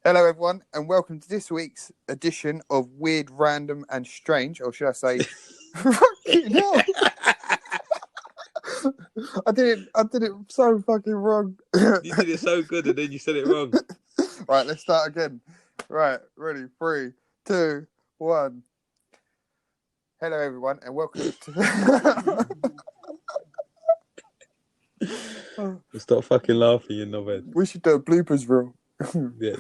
Hello, everyone, and welcome to this week's edition of Weird, Random, and Strange, or should I say, fucking hell. I did it so fucking wrong. You did it so good, and then you said it wrong. Right, let's start again. Right, ready? 3, 2, 1. Hello, everyone, and welcome to. Stop fucking laughing, you knobhead. We should do a bloopers reel. Yeah.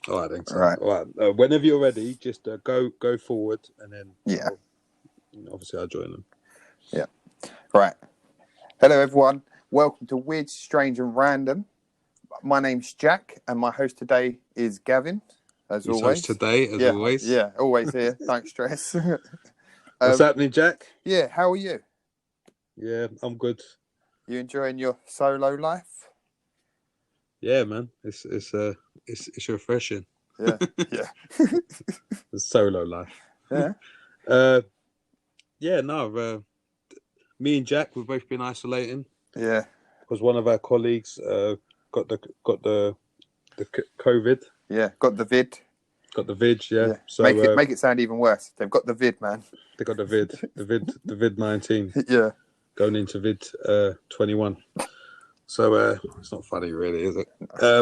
All right, then. Right. All right. Whenever you're ready, just go forward, and then obviously I'll join them. Yeah. Right. Hello, everyone. Welcome to Weird, Strange, and Random. My name's Jack, and my host today is Gavin, as His always. host today, as always. Yeah, always here. Don't stress. What's happening, Jack? Yeah, how are you? Yeah, I'm good. You enjoying your solo life? Yeah, man. It's refreshing. Yeah. The solo life. Yeah. Me and Jack, we've both been isolating. Yeah. Because one of our colleagues got the COVID. Yeah, got the vid. Got the vid, yeah. So make it sound even worse. They've got the vid, man. They got the vid 19. Yeah. Going into vid 21. So it's not funny, really, is it?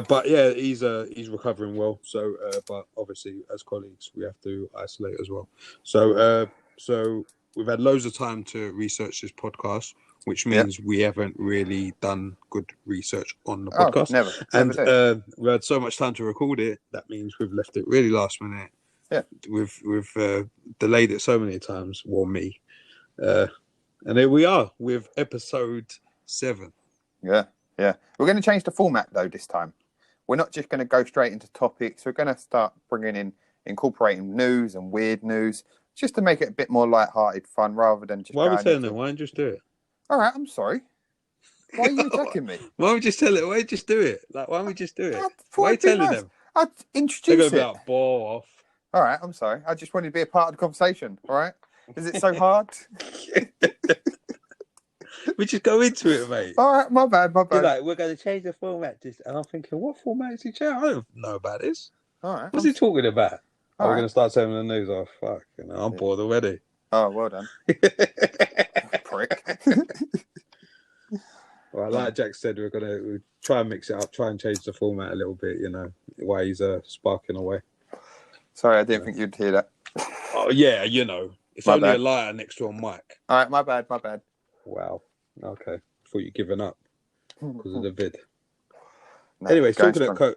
But yeah, he's recovering well. So, but obviously, as colleagues, we have to isolate as well. So we've had loads of time to research this podcast, which means we haven't really done good research on the podcast. Never And we had so much time to record it. That means we've left it really last minute. Yeah, we've delayed it so many times. Well, me, and here we are with episode 7. Yeah. We're going to change the format though this time. We're not just going to go straight into topics. We're going to start incorporating news and weird news, just to make it a bit more light-hearted fun rather than just. Why are we telling them? Why don't you just do it? All right, I'm sorry. Why are you attacking me? Why don't we just tell it? Why don't you just do it? Like, why don't we just do it? Why are you telling them? I'd introduce They're it. going to be like, ball off. All right, I'm sorry. I just wanted to be a part of the conversation. All right? Is it so hard? We just go into it, mate. All right, my bad. You're like, we're going to change the format. And I'm thinking, what format is he changing? I don't know about this. All right. What's he talking about? We're going to start telling the news. Oh, fuck. I'm bored already. Oh, well done. Prick. Well, like Jack said, we're going to try and mix it up, try and change the format a little bit, while he's sparking away. Sorry, I didn't think you'd hear that. Oh, yeah, It's only a lighter next to a mic. All right, my bad. Wow. Okay. Thought you'd given up because of the vid. No, anyway, talking about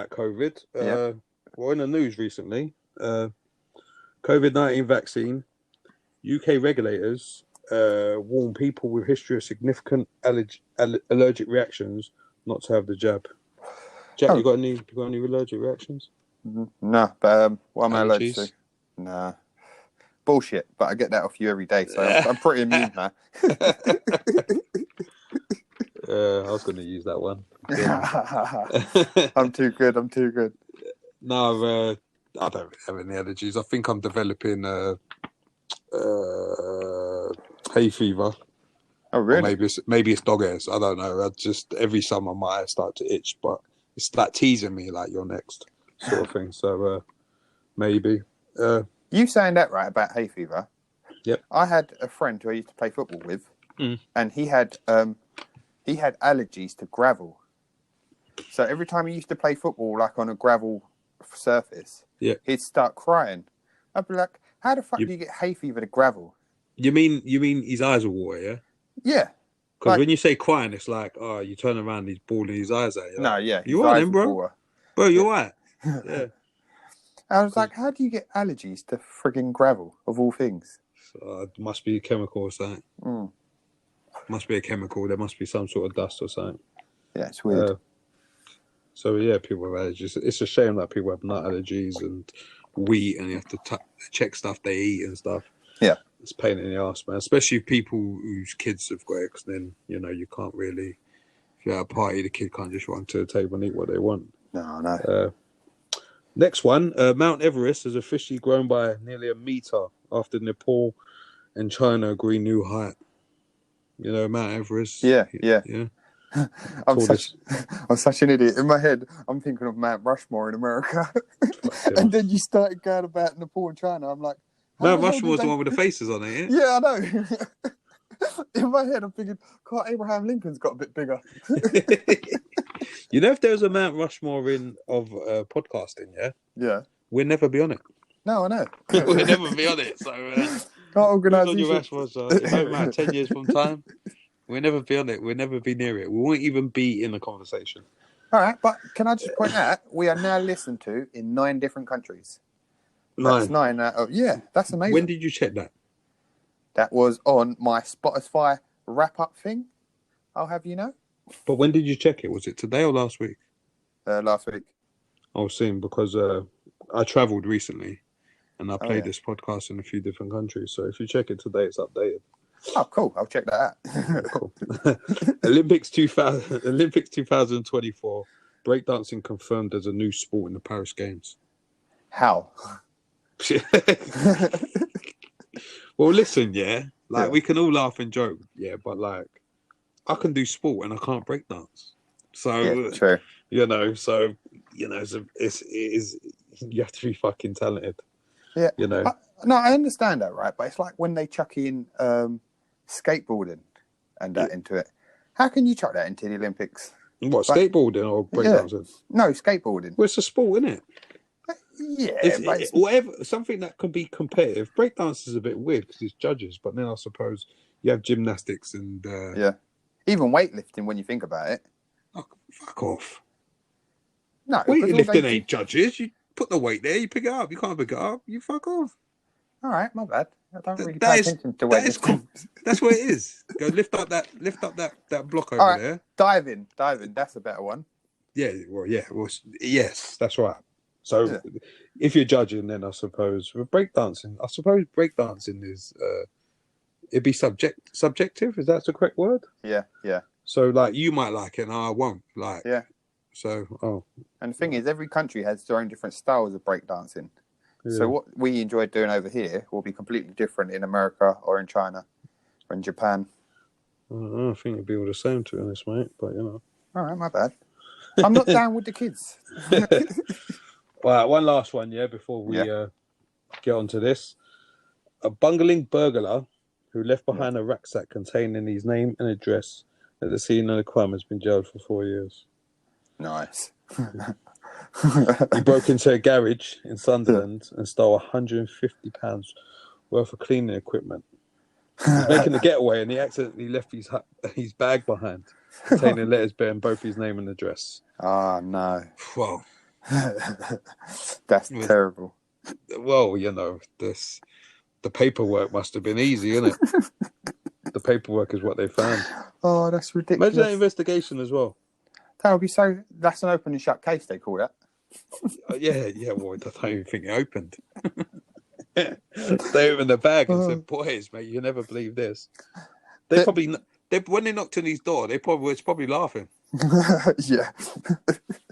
COVID, well, in the news recently, COVID-19 vaccine, UK regulators warn people with history of significant allergic reactions not to have the jab. Jack, you got any allergic reactions? No, but what am I allergic to? Nah. Bullshit, but I get that off you every day, so I'm pretty immune now. I was going to use that one. I'm too good. No, I don't have any allergies. I think I'm developing hay fever. Oh, really? Or maybe it's dog ears. I don't know. Every summer my eyes start to itch, but it's like teasing me, like you're next sort of thing. So maybe. You saying that right about hay fever? Yep. I had a friend who I used to play football with, and he had allergies to gravel. So every time he used to play football, like on a gravel surface, he'd start crying. I'd be like, "How the fuck do you get hay fever to gravel?" You mean his eyes are water, yeah? Yeah. Because when you say crying, it's like, oh, you turn around, he's bawling his eyes out. No, yeah. You right then, bro? Bro, you're right. Yeah. I was like, how do you get allergies to frigging gravel, of all things? It must be a chemical or something. Must be a chemical. There must be some sort of dust or something. Yeah, it's weird. So, yeah, people have allergies. It's a shame that people have nut allergies and wheat, and you have to check stuff they eat and stuff. Yeah. It's a pain in the arse, man. Especially people whose kids have got it, because then, you can't really... If you're at a party, the kid can't just run to the table and eat what they want. No. Next one, Mount Everest has officially grown by nearly 1 meter after Nepal and China agree new height. Mount Everest. Yeah. I'm such an idiot. In my head, I'm thinking of Mount Rushmore in America. And then you started going about Nepal and China. I'm like, Mount Rushmore's the one with the faces on it, yeah, I know. In my head, I'm thinking, God, Abraham Lincoln's got a bit bigger. You know, if there was a Mount Rushmore of podcasting, yeah, we'd never be on it. No, I know. We'll never be on it. So, can't organise on your Rushmore, so it don't matter. 10 years from time, we'll never be on it. We'll never be near it. We won't even be in the conversation. All right, but can I just point out, we are now listened to in 9 different countries. 9. That's 9 out of... Yeah, that's amazing. When did you check that? That was on my Spotify wrap-up thing, I'll have you know. But when did you check it? Was it today or last week? Last week. I was seeing because I travelled recently and I played this podcast in a few different countries. So if you check it today, it's updated. Oh, cool. I'll check that out. Cool. Olympics 2024. Breakdancing confirmed as a new sport in the Paris Games. How? Well, listen, we can all laugh and joke, but like, I can do sport and I can't breakdance. So, true. You have to be fucking talented. Yeah. You know. I understand that, right? But it's like when they chuck in skateboarding and that into it. How can you chuck that into the Olympics? What, skateboarding or breakdancing? No, skateboarding. Well, it's a sport, isn't it? Yeah, it's whatever, something that can be competitive. Breakdance is a bit weird because it's judges, but then I suppose you have gymnastics and even weightlifting when you think about it. Oh, fuck off! No, weightlifting ain't judges. You put the weight there, you pick it up. You can't pick it up. You fuck off. All right, my bad. I don't really pay attention to weightlifting. That's what it is. Go lift up that block over there. Diving. That's a better one. Yeah, yes, that's right. So, if you're judging, then I suppose with breakdancing, is it'd be subjective. Is that the correct word? Yeah. So, like, you might like it, and I won't. Like, yeah. So, And the thing is, every country has their own different styles of breakdancing. Yeah. So, what we enjoy doing over here will be completely different in America or in China or in Japan. I think it'd be all the same, to be honest, mate. But All right, my bad. I'm not down with the kids. Right, one last one, before we get onto this. A bungling burglar who left behind a rucksack containing his name and address at the scene of the crime has been jailed for 4 years. Nice. He broke into a garage in Sunderland and stole £150 worth of cleaning equipment. He was making a getaway and he accidentally left his bag behind, containing letters bearing both his name and address. Oh, no. Whoa. That's terrible. Well, the paperwork must have been easy, isn't it? The paperwork is what they found. Oh, that's ridiculous. Imagine that investigation as well. That would be so... That's an open and shut case, they call that. Yeah, well, I don't even think it opened. They opened the bag and said, boys, mate, you never believe this. They probably... when they knocked on his door, they was probably laughing. Yeah.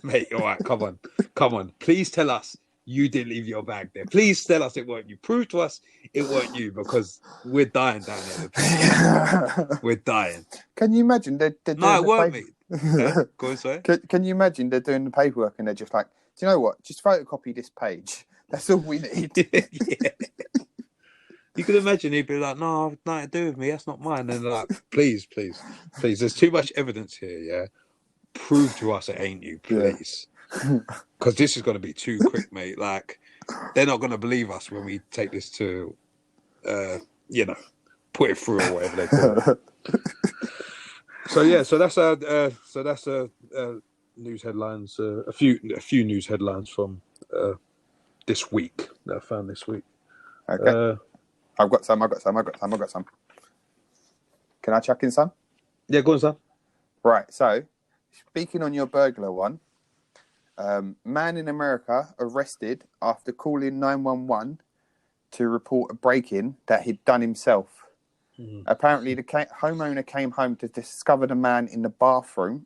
Mate, all right, come on. Please tell us you didn't leave your bag there. Please tell us it weren't you. Prove to us it weren't you, because we're dying down here. We're dying. Can you imagine? No, it weren't me. Go on, sorry. Can you imagine they're doing the paperwork and they're just like, do you know what? Just photocopy this page. That's all we need. Yeah. You could imagine he'd be like, no, nothing to do with me. That's not mine. And they're like, please. There's too much evidence here, yeah? Prove to us it ain't you, please. Because this is going to be too quick, mate. Like, they're not going to believe us when we take this to, put it through or whatever they call it. So that's news headlines. A few news headlines from this week that I found this week. Okay. I've got some. Can I chuck in some? Yeah, go on, son. Right. So, speaking on your burglar one, man in America arrested after calling 911 to report a break-in that he'd done himself. Mm-hmm. Apparently, the homeowner came home to discover the man in the bathroom,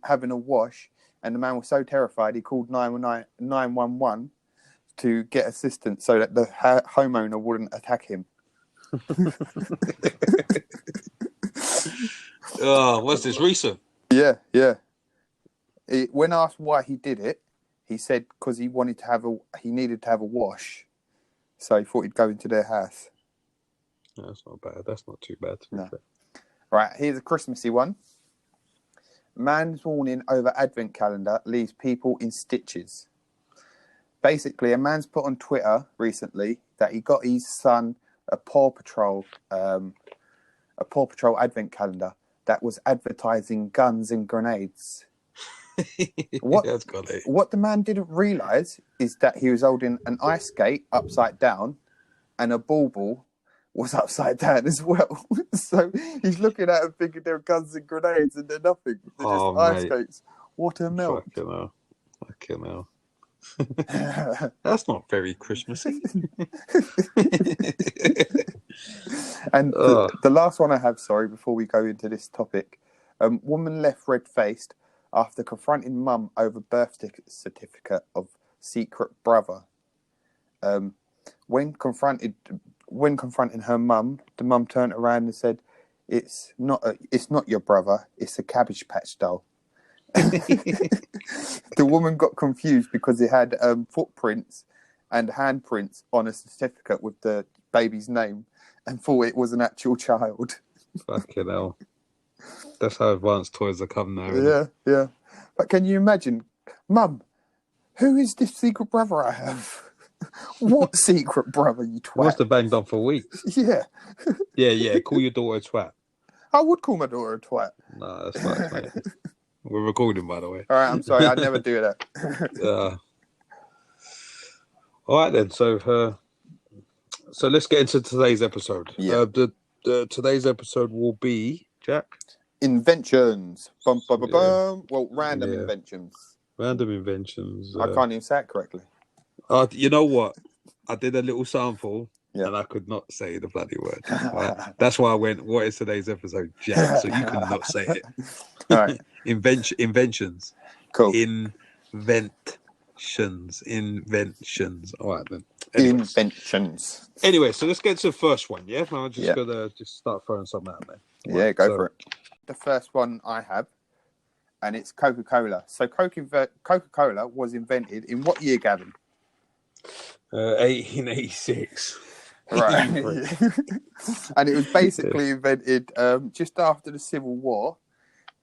having a wash, and the man was so terrified he called 911 to get assistance so that the homeowner wouldn't attack him. Oh, what's this recent? Yeah. When asked why he did it, he said because he needed to have a wash, so he thought he'd go into their house. No, that's not bad. That's not too bad. To be fair. Right, here's a Christmassy one. Man's warning over advent calendar leaves people in stitches. Basically, a man's put on Twitter recently that he got his son a Paw Patrol advent calendar that was advertising guns and grenades. What the man didn't realise is that he was holding an ice skate upside down and a ball was upside down as well. So he's looking at them thinking they're guns and grenades and they're nothing. They're just ice skates. What a melt. Fucking hell. That's not very Christmassy. And the last one I have, before we go into this topic. Woman left red-faced after confronting mum over birth certificate of secret brother. When confronting her mum, the mum turned around and said, "It's not your brother. It's a Cabbage Patch doll." The woman got confused because it had footprints and handprints on a certificate with the baby's name and thought it was an actual child. Fucking hell. That's how advanced toys are come now. Yeah. But can you imagine, Mum, who is this secret brother I have? What secret brother, you twat? You must have banged on for weeks. Yeah. Yeah. Call your daughter a twat. I would call my daughter a twat. No, that's nice, mate. We're recording, by the way. All right, I'm sorry. I'd never do that. All right, then. So let's get into today's episode. Yeah. Today's episode will be, Jack? Inventions. Bum, bum, bum, bum. Well, random inventions. Random inventions. I can't even say it correctly. You know what? I did a little sample. Yeah. And I could not say the bloody word. Right? That's why I went, what is today's episode, Jack? So you could not say it. All right. Inventions. Cool. Inventions. All right, then. Anyways. Inventions. Anyway, so let's get to the first one, yeah? I'm just going to start throwing something out there. Right, go for it. The first one I have, and it's Coca-Cola. So Coca-Cola was invented in what year, Gavin? 1886. Right. And it was basically invented just after the Civil War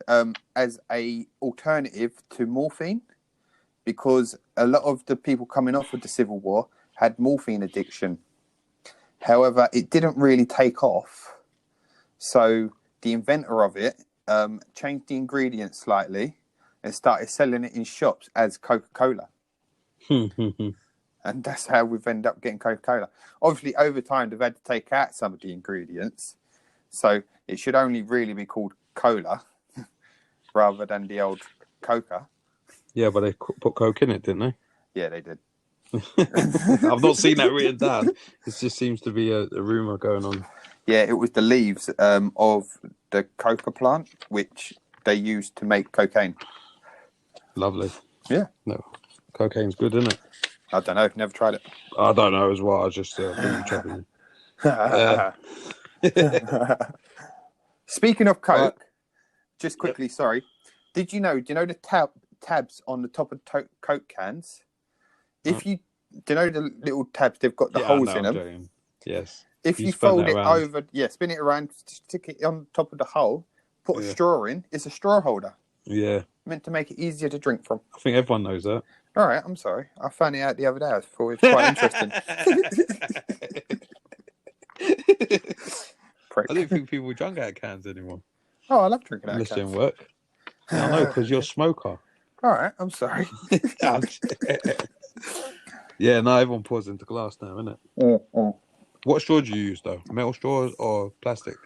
as a alternative to morphine, because a lot of the people coming off of the Civil War had morphine addiction. However, it didn't really take off. So the inventor of it changed the ingredients slightly and started selling it in shops as Coca-Cola. And that's how we've ended up getting Coca-Cola. Obviously, over time, they've had to take out some of the ingredients. So it should only really be called cola rather than the old Coca. Yeah, but they put Coke in it, didn't they? Yeah, they did. I've not seen that written down. It just seems to be a rumour going on. Yeah, it was the leaves of the coca plant, which they used to make cocaine. Lovely. Yeah. No, cocaine's good, isn't it? I don't know. Never tried it. I don't know as well. I was just chopping. Speaking of Coke, just quickly, sorry. Do you know the tabs on the top of Coke cans? Do you know the little tabs? They've got the holes in them. Joking. Yes. If you fold it over, spin it around, stick it on top of the hole, put a straw in. It's a straw holder. Yeah. Meant to make it easier to drink from. I think everyone knows that. All right, I'm sorry. I found it out the other day. I thought it was quite interesting. I don't think people drink out of cans anymore. Oh, I love drinking out of cans. Unless you work. I know, because you're a smoker. All right, I'm sorry. Yeah, no, everyone pours into glass now, isn't it? What straw do you use, though? Metal straws or plastic?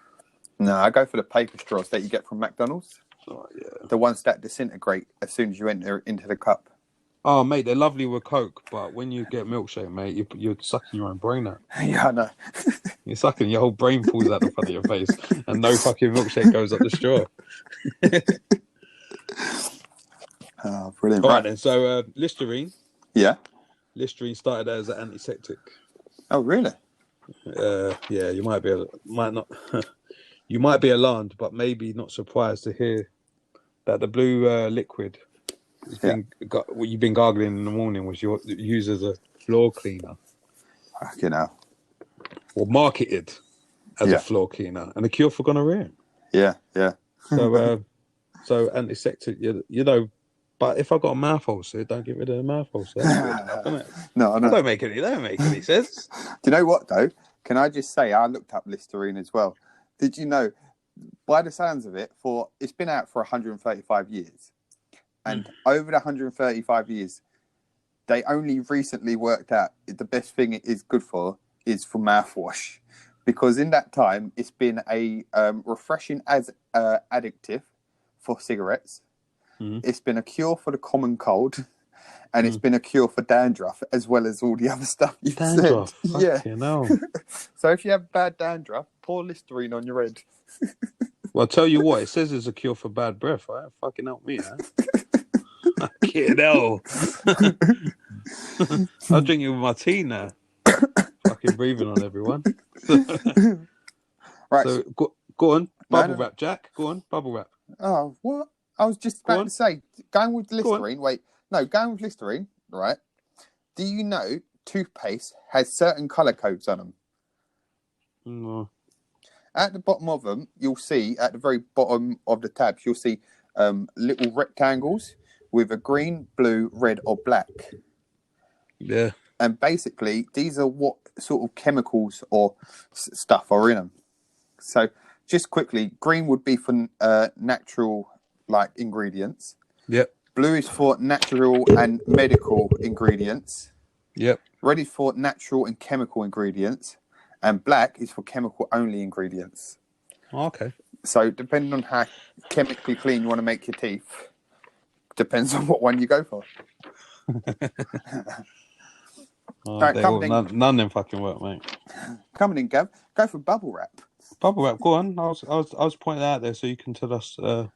No, I go for the paper straws that you get from McDonald's. Oh, yeah. The ones that disintegrate as soon as you enter into the cup. Oh, mate, they're lovely with Coke, but when you get milkshake, mate, you're sucking your own brain out. Yeah, I know. You're sucking, your whole brain falls out the front of your face, and no fucking milkshake goes up the straw. Oh, brilliant. All right, then, so Listerine. Yeah. Listerine started as an antiseptic. Oh, really? Yeah, you might not. You might be alarmed, but maybe not surprised to hear that the blue liquid what you've been gargling in the morning was used as a floor cleaner. You know. Or marketed as a floor cleaner and a cure for gonorrhea. Yeah. So antiseptic, you know. But if I got a mouth ulcer, don't get rid of the mouth ulcer. That's weird enough, isn't it? No, That don't make any sense. Do you know what though? Can I just say I looked up Listerine as well. Did you know? By the sounds of it, it's been out for 135 years, and over the 135 years, they only recently worked out the best thing it is good for is for mouthwash, because in that time it's been a refreshing as addictive for cigarettes. It's been a cure for the common cold, and it's been a cure for dandruff as well as all the other stuff you've said. Yeah. So if you have bad dandruff, pour Listerine on your head. Well, I'll tell you what, it says it's a cure for bad breath. Right? Fucking help me, huh? Fucking hell. I'll drink it with my tea now. Fucking breathing on everyone. Right. So go on, bubble wrap, Jack. Go on, bubble wrap. Oh, what? I was just about to say, going with Listerine. Going with Listerine, right? Do you know toothpaste has certain colour codes on them? No. At the bottom of them, you'll see, at the very bottom of the tabs, you'll see little rectangles with a green, blue, red or black. Yeah. And basically, these are what sort of chemicals or stuff are in them. So, just quickly, green would be for natural, like, ingredients. Yep. Blue is for natural and medical ingredients. Yep. Red is for natural and chemical ingredients. And black is for chemical-only ingredients. Okay. So, depending on how chemically clean you want to make your teeth, depends on what one you go for. Right, none of them fucking work, mate. Coming in, Gav. Go for bubble wrap. Bubble wrap, go on. I was pointing out there so you can tell us the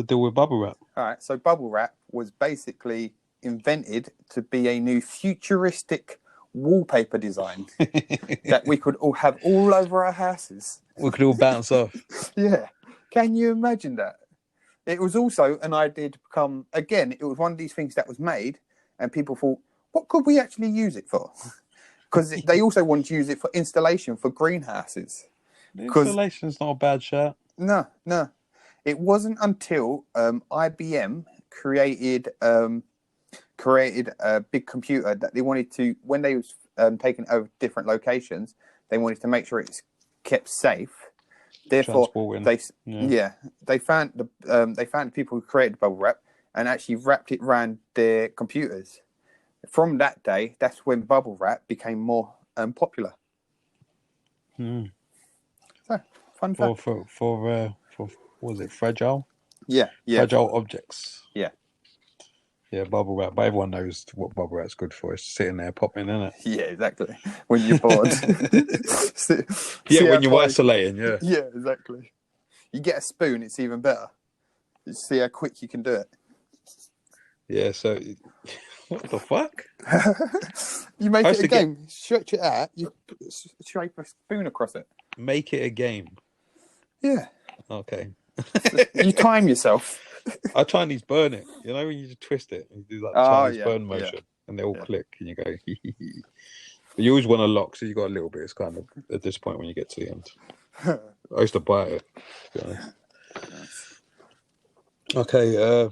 deal with bubble wrap. All right, so bubble wrap was basically invented to be a new futuristic wallpaper design that we could all have all over our houses. We could all bounce off. Yeah. Can you imagine that? It was also an idea to become, again, it was one of these things that was made and people thought, what could we actually use it for? Because they also wanted to use it for installation for greenhouses. The installation's not a bad shot. No. It wasn't until IBM created a big computer that they wanted to, when they was taking over different locations, they wanted to make sure it's kept safe. Therefore, they found the people who created bubble wrap and actually wrapped it around their computers. From that day, that's when bubble wrap became more popular. So, fun fact. For what was it, fragile? Yeah. Fragile objects. Yeah, bubble wrap. But everyone knows what bubble wrap's good for. It's sitting there popping, isn't it? Yeah, exactly. When you're bored. When you're isolating, yeah. Yeah, exactly. You get a spoon, it's even better. You see how quick you can do it. Yeah, so what the fuck? You make it a game. Stretch it out, you scrape a spoon across it. Make it a game. Yeah. Okay. You time yourself. I Chinese burn it. You know when you just twist it and you do like the Chinese burn motion and they all click and you go But you always want to lock, so you got a little bit. It's kind of at this point when you get to the end. I used to buy it, to be honest. Okay,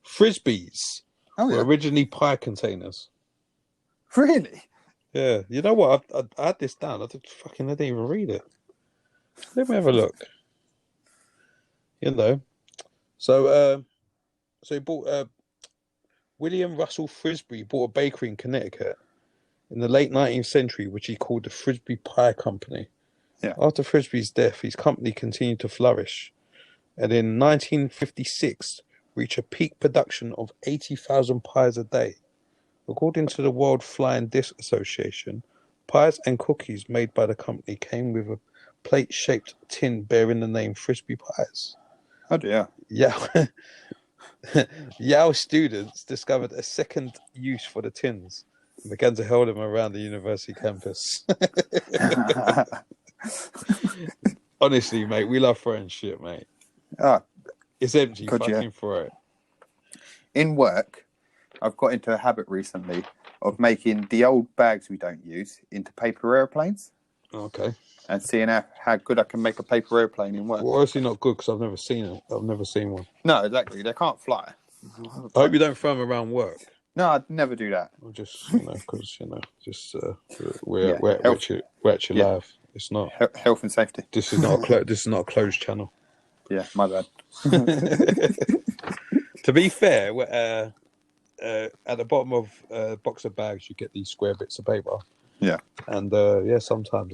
Frisbees were originally pie containers. Really? Yeah. You know what? I had this down. I didn't even read it. Let me have a look. You know, so he bought William Russell Frisbee bought a bakery in Connecticut in the late 19th century, which he called the Frisbee Pie Company. Yeah. After Frisbee's death, his company continued to flourish, and in 1956 reached a peak production of 80,000 pies a day. According to the World Flying Disc Association, pies and cookies made by the company came with a plate-shaped tin bearing the name Frisbee Pies. Oh dear. Yale students discovered a second use for the tins and began to hold them around the university campus. Honestly, mate, we love throwing shit, mate. It's empty. Fucking throw it. In work, I've got into a habit recently of making the old bags we don't use into paper airplanes. Okay. And seeing how good I can make a paper airplane in work. Well, obviously not good because I've never seen it. I've never seen one. No, exactly. They can't fly. I hope you don't throw them around work. No, I'd never do that. Or just, because, we're actually live. It's not health and safety. This is not a closed channel. Yeah, my bad. To be fair, at the bottom of a box of bags, you get these square bits of paper. Yeah. And sometimes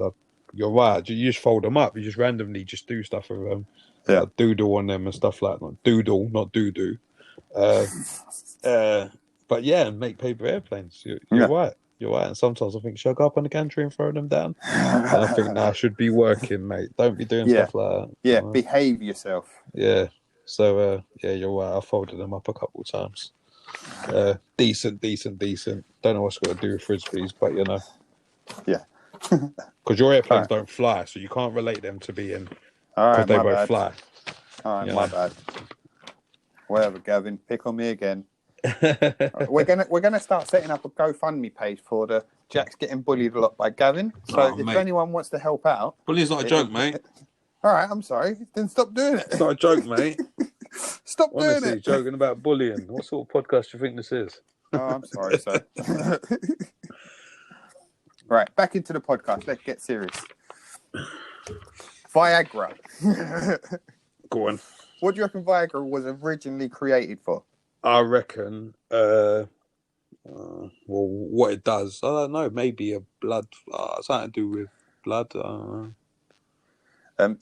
you're right. You just fold them up. You just randomly just do stuff with them. Yeah. Doodle on them and stuff like that. Doodle, not doo-doo. But yeah, and make paper airplanes. You're right. You're right. And sometimes I think, should I go up on the gantry and throw them down? And I think, I should be working, mate. Don't be doing stuff like that. Yeah, behave yourself. Yeah. So, you're right. I folded them up a couple of times. Decent. Don't know what's got to do with frisbees, but Yeah. Because your airplanes don't fly, so you can't relate them to being because they both fly. All right, my bad. Whatever, Gavin. Pick on me again. We're gonna start setting up a GoFundMe page for the Jack's getting bullied a lot by Gavin. So if anyone wants to help out, bullying's not a joke, mate. All right, I'm sorry. Then stop doing it. It's not a joke, mate. Stop doing it. Joking about bullying. What sort of podcast do you think this is? Oh, I'm sorry, sir. Right, back into the podcast. Let's get serious. Viagra. Go on. What do you reckon Viagra was originally created for? I reckon, what it does, I don't know, maybe a blood, something to do with blood.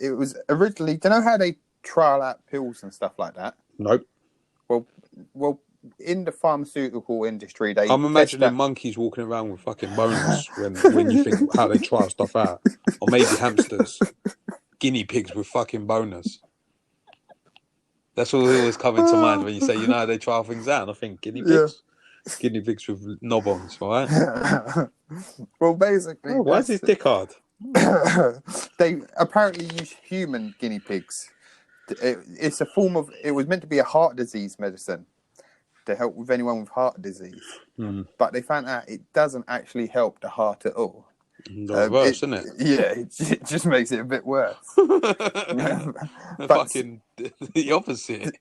It was originally, do you know how they trial out pills and stuff like that? Nope. Well, in the pharmaceutical industry, I'm imagining monkeys walking around with fucking boners when you think how they try stuff out. Or maybe hamsters, guinea pigs with fucking boners. That's what always coming to mind when you say, how they try things out. And I think guinea pigs. Yeah. Guinea pigs with knob-ons, right? Well, basically... why is his dick hard? They apparently use human guinea pigs. It's a form of... It was meant to be a heart disease medicine to help with anyone with heart disease. But they found out it doesn't actually help the heart at all. Worse, isn't it? Yeah, it just makes it a bit worse. Fucking the opposite.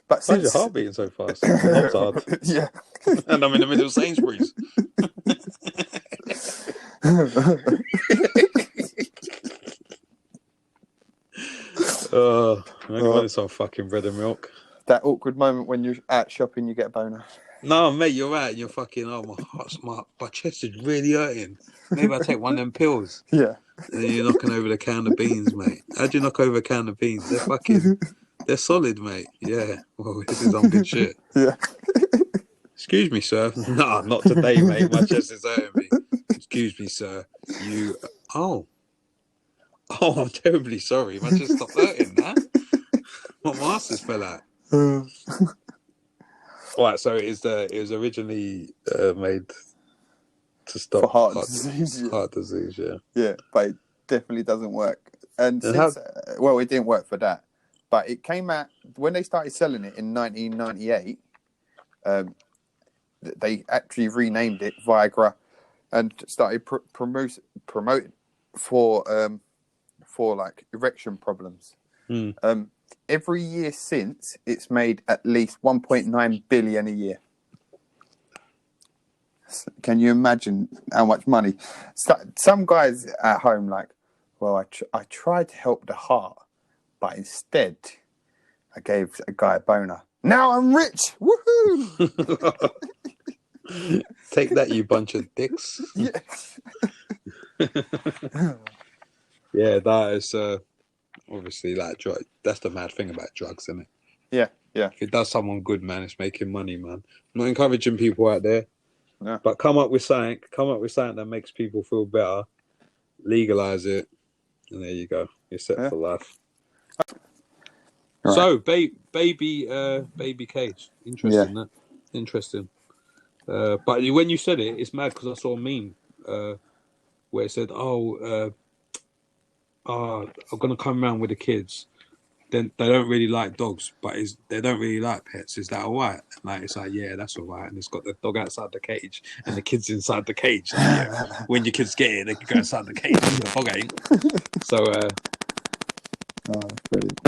But why is your heart beating so fast? Not hard. Yeah. And I'm in the middle of Sainsbury's. I wanted some fucking bread and milk. That awkward moment when you're at shopping, you get a boner. No, mate, you're right. You're fucking. My chest is really hurting. Maybe I take one of them pills. Yeah. And then you're knocking over the can of beans, mate. How'd you knock over a can of beans? They're solid, mate. Yeah. Well, this is on good shit. Yeah. Excuse me, sir. Nah, not today, mate. My chest is hurting me. Excuse me, sir. Oh, I'm terribly sorry. My chest stopped hurting, man. My asses fell out. Right, so it was originally made to stop for heart disease. Yeah. Heart disease, yeah. Yeah, but it definitely doesn't work. And it didn't work for that. But it came out when they started selling it in 1998. They actually renamed it Viagra and started promoting for like erection problems. Every year since, it's made at least 1.9 billion a year. Can you imagine how much money? Some guys at home like, well, I tried to help the heart, but instead I gave a guy a boner. Now I'm rich! Woohoo! Take that, you bunch of dicks. Yeah. Yeah, that is obviously like drug. That's the mad thing about drugs, isn't it? Yeah, yeah. If it does someone good, man, it's making money, man. I'm not encouraging people out there. No. But come up with something that makes people feel better. Legalize it, and there you go. You're set for life. Right. So, baby cage. Interesting, that. Interesting. But when you said it, it's mad because I saw a meme where it said, I'm gonna come around with the kids. Then they don't really like dogs, but they don't really like pets. Is that all right? And like it's like, yeah, that's all right. And it's got the dog outside the cage and the kids inside the cage. Like, yeah, when your kids get it, they can go inside the cage. The dog ain't. So, brilliant.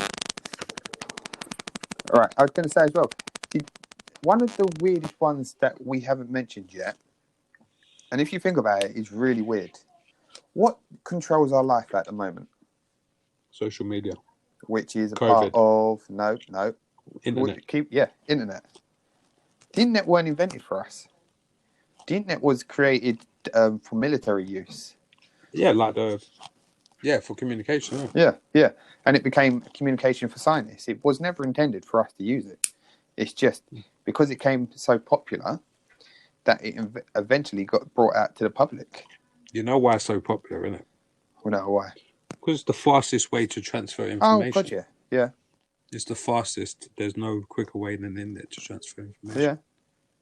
All right, I was going to say as well, one of the weirdest ones that we haven't mentioned yet, and if you think about it, is really weird. What controls our life at the moment? Social media. Which is a COVID. part of no Internet. Internet. The internet weren't invented for us. The internet was created for military use. Yeah, for communication. Yeah, and it became communication for scientists. It was never intended for us to use it. It's just because it came so popular that it eventually got brought out to the public. You know why it's so popular, isn't it? We know why. Because it's the fastest way to transfer information. Oh, God, yeah. It's the fastest. There's no quicker way than the internet to transfer information. Yeah,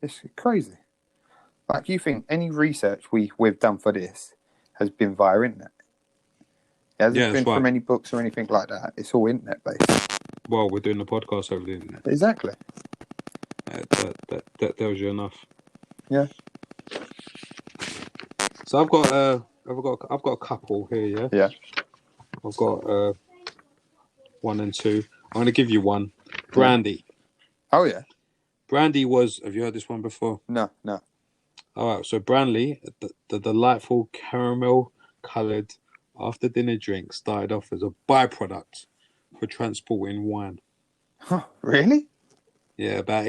it's crazy. Like, you think any research we've done for this has been via internet? It hasn't been from any books or anything like that. It's all internet based. Well, we're doing the podcast over the internet. Exactly. That tells you enough. Yeah. So I've got a couple here. Yeah. Yeah. I've got 1 and 2. I'm going to give you one. Brandy. Oh, yeah. Brandy was... Have you heard this one before? No. All right. So Brandy, the delightful caramel-coloured after-dinner drink, started off as a byproduct for transporting wine. Huh, really? Yeah, about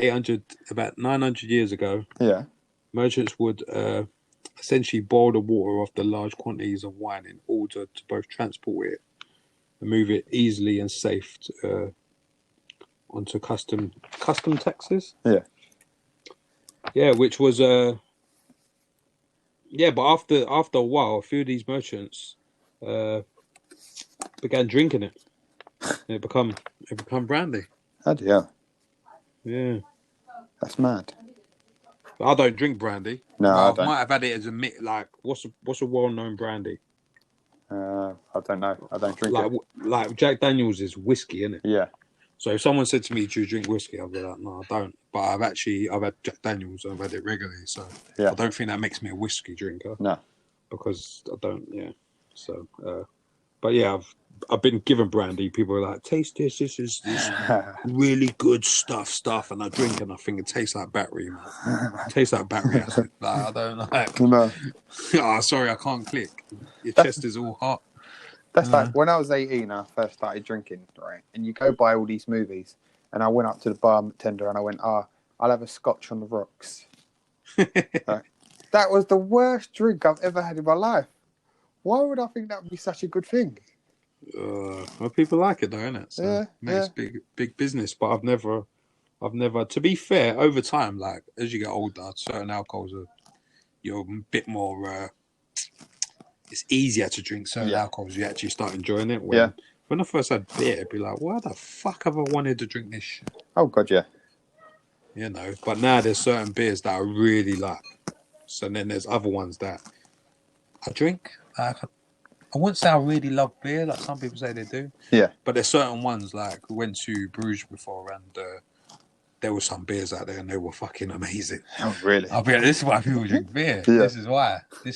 900 years ago. Yeah. Merchants would essentially boil the water off the large quantities of wine in order to both transport it and move it easily and safe onto custom taxes. Yeah. Yeah, which was but after a while, a few of these merchants began drinking it. And it become brandy. Oh dear. Yeah. That's mad. I don't drink brandy. No, I don't. I might have had it as what's a well-known brandy? I don't know. I don't drink it. Like Jack Daniels is whiskey, isn't it? Yeah. So if someone said to me, "Do you drink whiskey?" I'd be like, "No, I don't." But I've had Jack Daniels. I've had it regularly, so I don't think that makes me a whiskey drinker. No, because I don't. Yeah. So, but yeah, I've been given brandy. People are like, "Taste this. This is really good stuff," and I drink and I think it tastes like battery. Man. It tastes like battery acid. Like, I don't like. No. Sorry, I can't click. Your chest is all hot. That's like when I was 18, I first started drinking, right? And you go buy all these movies, and I went up to the bartender and I went, I'll have a scotch on the rocks. Right? That was the worst drink I've ever had in my life. Why would I think that would be such a good thing? Well, people like it though, innit? So it's big business. But I've never. To be fair, over time, like as you get older, certain alcohols you're a bit more. It's easier to drink certain alcohols. You actually start enjoying it. When I first had beer, I'd be like, "Why the fuck have I wanted to drink this shit?" Oh God, yeah. You know. But now there's certain beers that I really like. So then there's other ones that I drink. I wouldn't say I really love beer, like some people say they do. Yeah. But there's certain ones, like we went to Bruges before, and there were some beers out there, and they were fucking amazing. Oh, really? I'll be like, this is why people drink beer. Yeah. This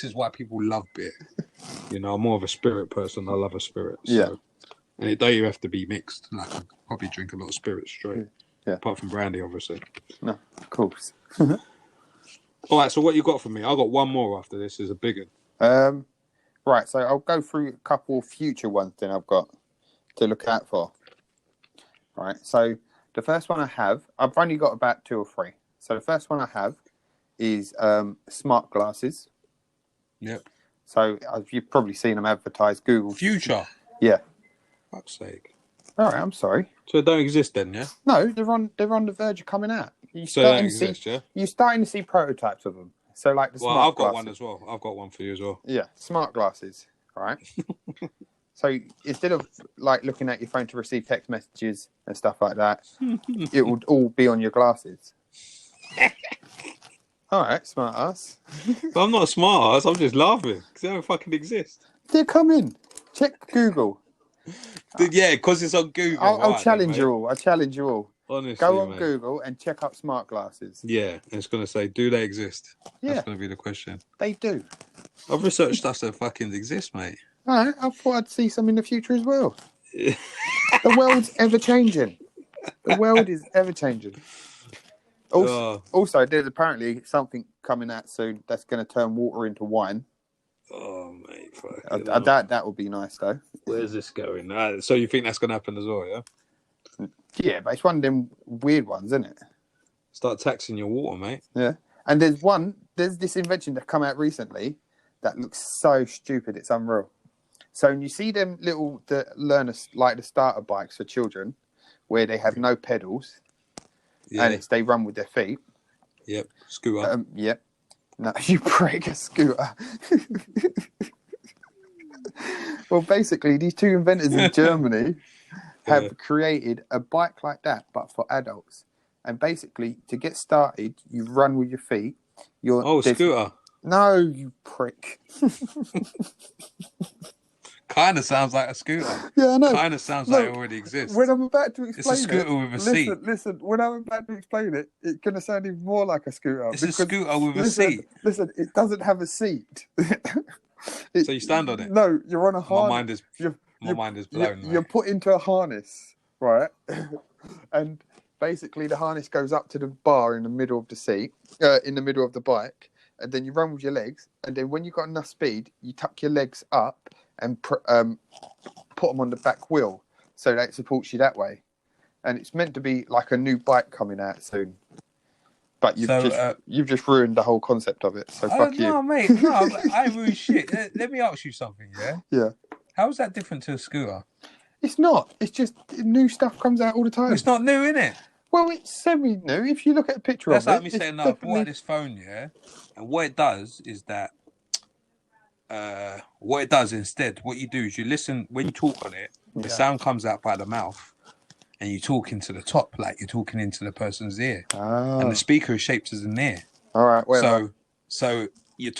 is why people love beer. You know, I'm more of a spirit person. I love a spirit. So. Yeah. And it don't even have to be mixed. Like, I probably drink a lot of spirits straight. Yeah. Apart from brandy, obviously. No, of course. All right, so what you got for me? I got one more after this. Is a big one. Right, so I'll go through a couple future ones then I've got to look out for. All right, so the first one I have, I've only got about 2 or 3. So the first one I have is smart glasses. Yep. So you've probably seen them advertised. Google. Future. Yeah. Fuck's sake. All right, I'm sorry. So they don't exist then, yeah? No, they're on the verge of coming out. You're starting to see prototypes of them. So like the smart I've got glasses. one as well. I've got one for you as well. Yeah, smart glasses. All right. So instead of like looking at your phone to receive text messages and stuff like that, it would all be on your glasses. All right, smart ass. But I'm not a smart ass. I'm just laughing because they don't fucking exist. They're coming. Check Google. Yeah, because it's on Google. I'll challenge you all. I challenge you all. Honestly, go on mate. Google and check up smart glasses. Yeah, and it's going to say, do they exist? Yeah. That's going to be the question. They do. I've researched stuff that fucking exists, mate. All right, I thought I'd see some in the future as well. The world's ever changing. The world is ever changing. Also, there's apparently something coming out soon that's going to turn water into wine. Oh, mate. That would be nice, though. Where's this going? So you think that's going to happen as well, yeah? Yeah, but it's one of them weird ones, isn't it? Start taxing your water, mate. Yeah. And there's this invention that come out recently that looks so stupid, it's unreal. So when you see them the learners, like the starter bikes for children, where they have no pedals, and they run with their feet. Yep, scooter. Yep. No, you prick, a scooter. Well, basically, these two inventors in Germany have created a bike like that, but for adults. And basically, to get started, you run with your feet. Scooter. No, you prick. Kind of sounds like a scooter. Yeah, I know. Kind of sounds like it already exists. When I'm about to explain it's a scooter with a seat. Listen, when I'm about to explain it, it's going to sound even more like a scooter. It's a scooter with a seat. Listen, it doesn't have a seat. So you stand on it? No, you're on a harness. My mind is blown. You're put into a harness, right? And basically the harness goes up to the bar in the middle of the seat, in the middle of the bike, and then you run with your legs, and then when you've got enough speed, you tuck your legs up and put them on the back wheel so that it supports you that way. And it's meant to be like a new bike coming out soon. But you've just ruined the whole concept of it. So fuck you. No, mate. No, I ruined shit. Let me ask you something, yeah? Yeah. How is that different to a scooter? It's not. It's just new stuff comes out all the time. It's not new, innit? Well, it's semi-new. If you look at a picture That's of it... like me saying, no, I bought out this phone, yeah? And what it does is that... what it does instead, what you do is you listen... When you talk on it, the sound comes out by the mouth. And you talk into the top, like you're talking into the person's ear. Oh. And the speaker is shaped as an ear. All right, whatever. So you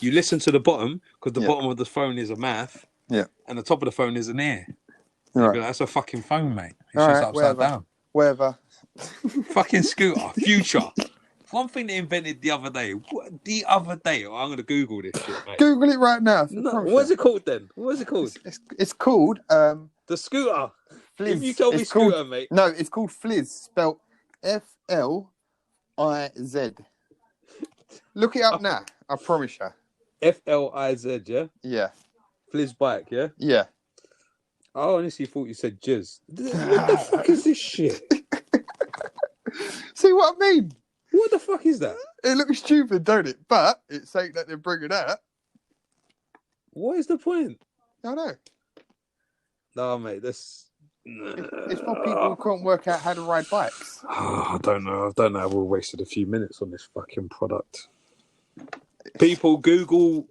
listen to the bottom, because the bottom of the phone is a mouth. Yeah. And the top of the phone is an ear. Right. Like, that's a fucking phone, mate. It's just upside down. Whatever. Fucking scooter. Future. One thing they invented the other day. I'm going to Google this shit, mate. Google it right now. No, what is it called then? What is it called? It's called... the scooter. Fliz. If you told me scooter, mate. No, it's called Fliz, spelled F-L-I-Z. Look it up now. I promise you. F-L-I-Z, yeah? Yeah. Fliz bike, yeah? Yeah. I honestly thought you said jizz. What the fuck is this shit? See what I mean? What the fuck is that? It looks stupid, don't it? But it's saying that they're bringing out. What is the point? I know. No, mate, this... It's for people who can't work out how to ride bikes. I don't know. We wasted a few minutes on this fucking product. People, Google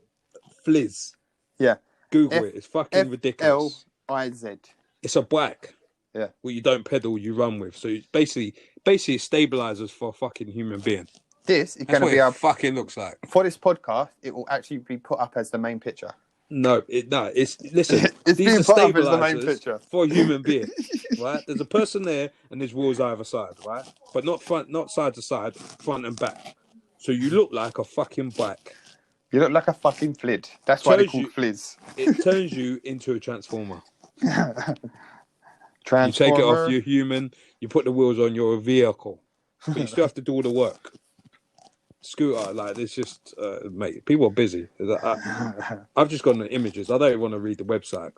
Fliz. Yeah. Google it. It's fucking ridiculous. F-L-I-Z. It's a bike. Yeah. Where you don't pedal, you run with. So basically it stabilizes for a fucking human being. This is going to be our fucking looks like. For this podcast, it will actually be put up as the main picture. It's listen. It's these being are put up as the main picture for a human being, right? There's a person there, and there's wheels either side, right? But not side to side, front and back. So you look like a fucking bike. You look like a fucking flid. That's why they're called Fliz. It turns you into a transformer. Transformer. You take it off, you're human. You put the wheels on, you're a vehicle, but you still have to do all the work. Scooter, like it's just, mate. People are busy. I've just gotten the images. I don't even want to read the website.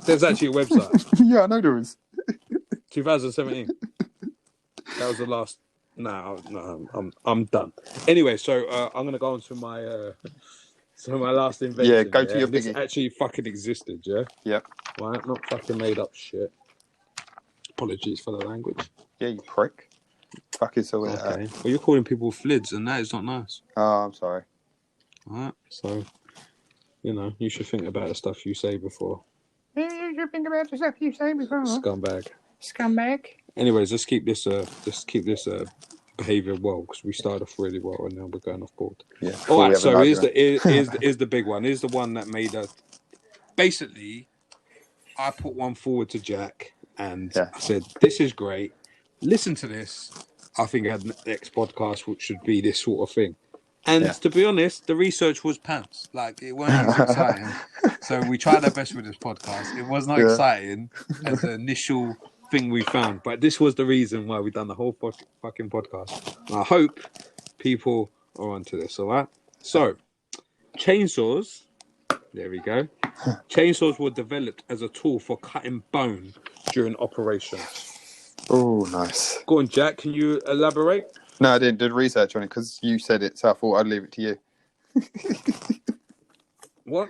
There's actually a website. Yeah, I know there is. 2017. That was the last. No, I'm done. Anyway, so I'm gonna go on to my last invention. Yeah, go to your this biggie. Actually, fucking existed. Yeah. Yeah. Right, not fucking made up shit. Apologies for the language. Yeah, you prick. Fucking so. Okay. Well, you're calling people flids, and that is not nice. Oh, I'm sorry. All right. So, you should think about the stuff you say before. You should think about the stuff you say before. Scumbag. Anyways, let's keep this behaviour well, because we started off really well, and now we're going off board. Yeah. All right. So here's the big one. Here's the one that made us basically. I put one forward to Jack, and I said, "This is great. Listen to this. I think our next podcast should be this sort of thing." And to be honest, the research was pants. Like, it weren't as exciting. So we tried our best with this podcast. It was not exciting as the initial thing we found, but this was the reason why we done the whole fucking podcast. And I hope people are onto this. All right. So, chainsaws. There we go. Chainsaws were developed as a tool for cutting bone during operations. Oh, nice. Go on, Jack. Can you elaborate? No, I didn't do research on it because you said it, so I thought I'd leave it to you. What?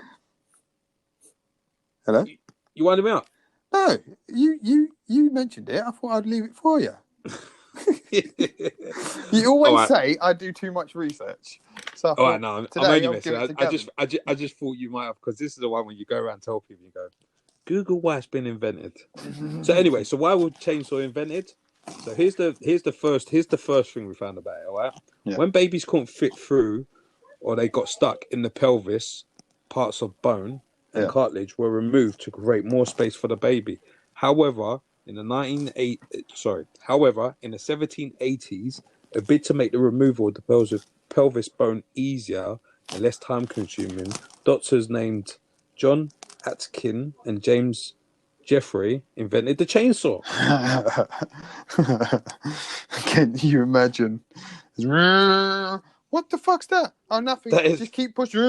Hello? You winded me up? No, you mentioned it. I thought I'd leave it for you. You always say I do too much research. So I thought, no, today I'm only I'll messing. give it to I just thought you might have, because this is the one when you go around and tell people, you go, Google why it's been invented. So anyway, why was chainsaw invented? So here's the first thing we found about it. All right, when babies couldn't fit through, or they got stuck in the pelvis, parts of bone and cartilage were removed to create more space for the baby. However, in the 1780s, a bid to make the removal of the pelvis bone easier and less time consuming, doctors named John Atkin and James Jeffrey invented the chainsaw. Can you imagine? What the fuck's that? Oh, nothing. Just keep pushing.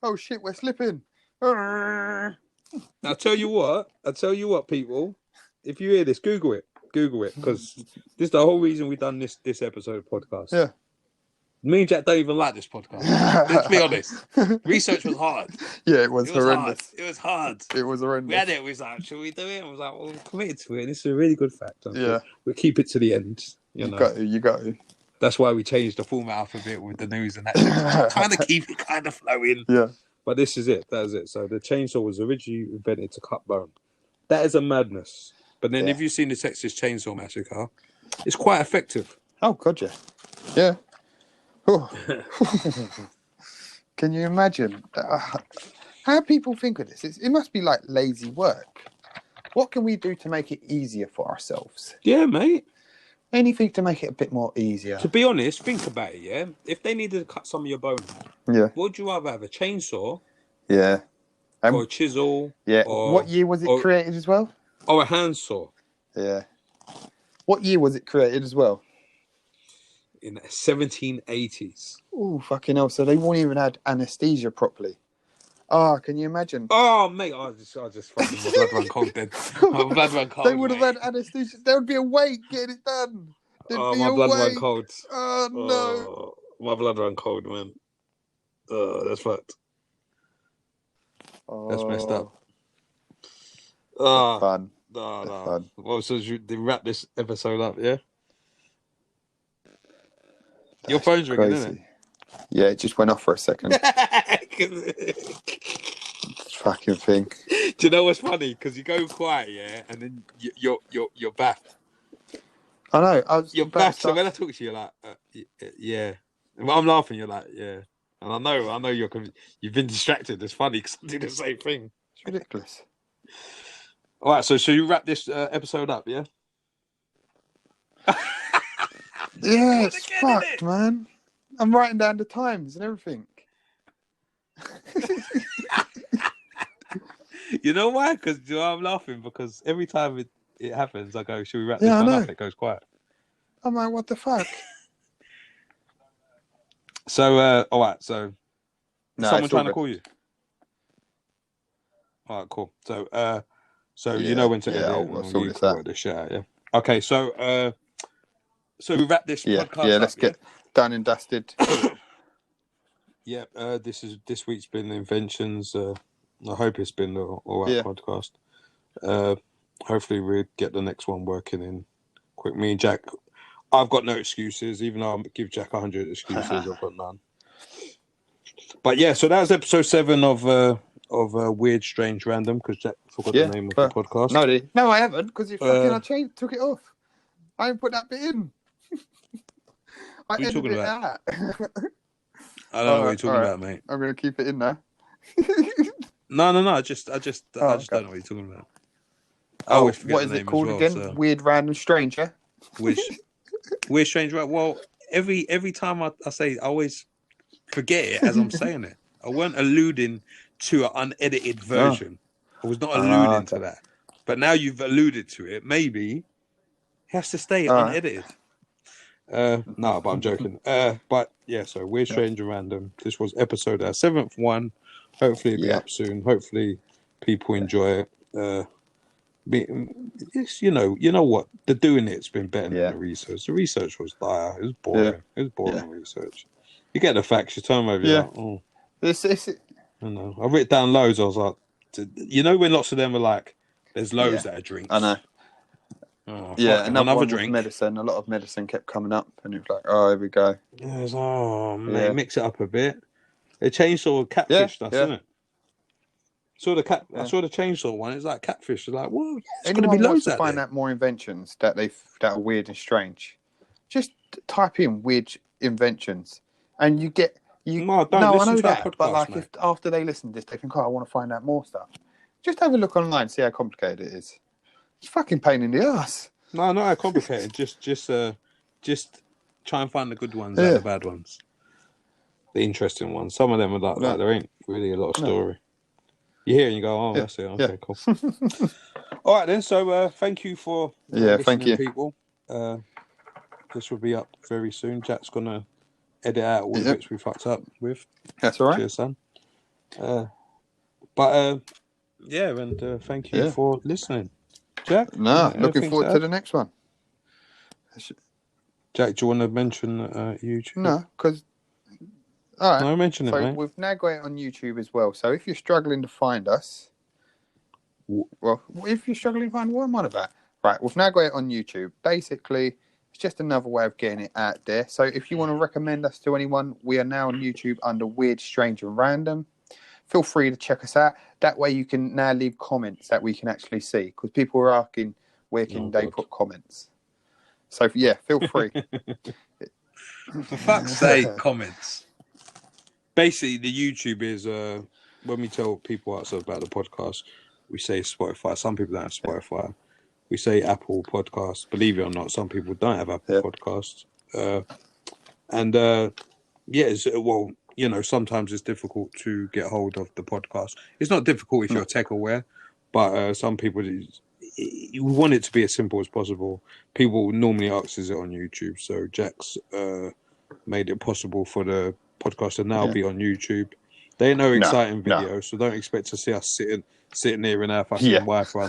Oh shit, we're slipping. I'll tell you what, people. If you hear this, Google it, because this is the whole reason we've done this episode of podcast. Yeah. Me and Jack don't even like this podcast. Let's be honest. Research was hard. Yeah, it was horrendous. It was hard. It was horrendous. We had it. We was like, should we do it? I was like, well, we're committed to it. And this is a really good fact. We'll keep it to the end. You know. You got to. That's why we changed the format up a bit with the news and that. Trying to keep it kind of flowing. Yeah. But this is it. That is it. So the chainsaw was originally invented to cut bone. That is a madness. But then if you've seen the Texas Chainsaw Massacre, it's quite effective. Oh, God, yeah. Yeah. Oh. Can you imagine how people think of this? It must be like lazy work. What can we do to make it easier for ourselves? Yeah, mate. Anything to make it a bit more easier. To be honest, think about it, yeah? If they needed to cut some of your bone, would you rather have a chainsaw? Yeah. Or a chisel? Yeah. What year was it created as well? Or a handsaw? Yeah. What year was it created as well? In the 1780s. Oh, fucking hell. So they won't even had anaesthesia properly. Oh, can you imagine? Oh, mate, I just fucking my blood run cold then. My blood run cold. They would have had anaesthesia. There would be a wait getting it done. My blood run cold. Oh, no. My blood run cold, man. That's fucked. That's messed up. Fun. No. Fun. Well, so they wrap this episode up, yeah? Your phone's ringing, isn't it? Yeah, it just went off for a second. Fucking thing. Do you know what's funny? Because you go quiet, yeah, and then you're baffed. I know. You're baffed. So when I talk to you, you're like, yeah. And when I'm laughing, you're like, yeah. And I know you've been distracted. It's funny because I do the same thing. It's ridiculous. All right, so you wrap this episode up, yeah? Yeah, it's fucked, man. I'm writing down the times and everything. You know why? Because I'm laughing because every time it happens, I go, should we wrap this one up? It goes quiet. I'm like, what the fuck? So, all right. So, someone trying to call you? All right, cool. So you know when to edit. I'll sort this out. The shit out, yeah. Okay, so we wrap this podcast. Yeah, let's get done and dusted. Yeah, this week's been Inventions. I hope it's been all right podcast. Hopefully we'll get the next one working in quick. Me and Jack, I've got no excuses. Even though I give Jack 100 excuses, I've got none. But yeah, so that was episode 7 of Weird, Strange, Random, because Jack forgot the name of the podcast. No, I haven't, because I took it off. I didn't put that bit in. What are you talking about? I don't know what you're talking about, mate. I'm going to keep it in now. No. I just don't know what you're talking about. I always forget the name as well. What is it called again? So. Weird Random Stranger. Weird Stranger. Right? Well, every time I say, I always forget it as I'm saying it. I weren't alluding to an unedited version. I was not alluding to that. But now you've alluded to it. Maybe it has to stay unedited. No, but I'm joking. But yeah, so Weird Stranger Random. This was episode 7th one. Hopefully it'll be up soon. Hopefully people enjoy it. It's, you know what? The doing it's been better than the research. The research was dire. It was boring. It was boring research. You get the facts, you turn them over, you're like, oh. I know. I wrote down loads. I was like, you know, when lots of them are like, there's loads that are drinks. I know. Oh, another drink. Medicine. A lot of medicine kept coming up, and it was like, oh, here we go. Yeah, it was mate, mix it up a bit. They changed sort of catfish stuff, isn't it? I saw the chainsaw one. It's like catfish. It's like, well, it's going to be loads out there. Find out more inventions that are weird and strange. Just type in weird inventions, and you get No, I know that. Podcast, but like, if after they listen to this, they think, oh, I want to find out more stuff. Just have a look online, see how complicated it is. It's fucking pain in the ass. No, not that complicated. just try and find the good ones and the bad ones, the interesting ones. Some of them are like there ain't really a lot of story. You hear and you go, oh, that's it. Okay, cool. All right then. So thank you for listening, people. This will be up very soon. Jack's gonna edit out all the bits we fucked up with. That's all right. Cheers, son. And thank you for listening, Jack. No, looking forward to the next one. Jack, do you want to mention YouTube? No, because all right. No, mention it, mate. We've now got it on YouTube as well. So if you're struggling to find us, what am I about? Right, we've now got it on YouTube. Basically, it's just another way of getting it out there. So if you want to recommend us to anyone, we are now on YouTube under Weird, Strange and Random. Feel free to check us out. That way you can now leave comments that we can actually see, because people are asking where can they put comments. So feel free. For fuck's sake, comments. Basically, the YouTube is when we tell people outside about the podcast, we say Spotify. Some people don't have Spotify. We say Apple Podcasts. Believe it or not, some people don't have Apple Podcasts. Sometimes it's difficult to get hold of the podcast. It's not difficult if you're tech aware, but some people, you want it to be as simple as possible. People normally ask, is it on YouTube? So Jack's made it possible for the podcast to now be on YouTube. They ain't no exciting videos, so don't expect to see us sitting here in our fucking Wi-Fi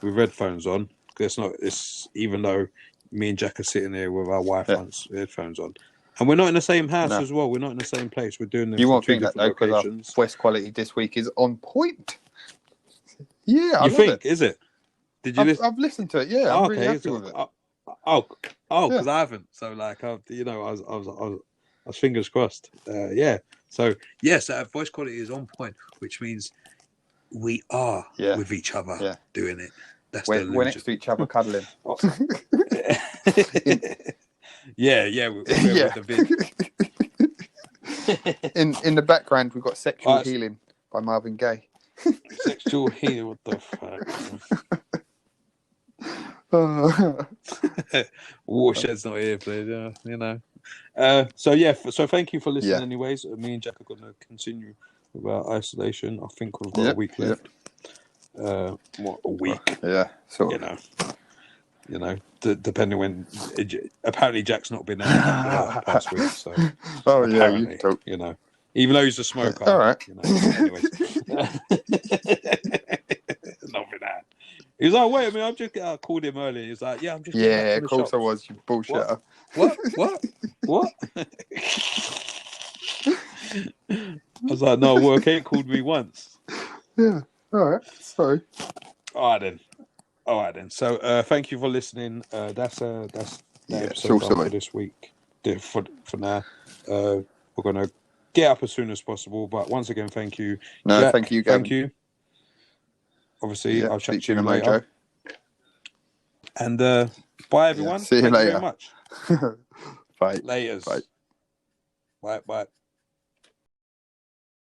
with headphones on. It's even though me and Jack are sitting here with our Wi-Fi headphones on, and we're not in the same house as well. We're not in the same place. We're doing this. You won't think that though, because our voice quality this week is on point. Yeah, you think? Is it? Did you? I've listened to it. Yeah, I'm really happy with it. Because I haven't. So like, I was fingers crossed. So yes, our voice quality is on point, which means we are with each other doing it. That's we're next to each other cuddling. We're with the vid. In the background, we've got Sexual Healing by Marvin Gaye. Sexual Healing, what the fuck? Watershed's not here, please. So thank you for listening. Anyways, me and Jack are going to continue with our isolation. I think we've got a week left. What, a week? Sort of. Depending when. Apparently, Jack's not been out past week. So. You talk. Even though he's a smoker. All right. Anyways. Not been out. He was like, wait a minute, I called him earlier. He was like, I'm just. Yeah, of course I was, you bullshitter. What? I was like, no, work ain't called me once. Yeah. All right. Sorry. All right then. So thank you for listening. That's the episode for this week. For now. We're gonna get up as soon as possible. But once again, thank you. No, Jack, thank you, Gavin. Thank you. Obviously, I'll chat to you later. And bye, everyone. See you later. Thank you very much. Bye. Laters. Bye. Bye.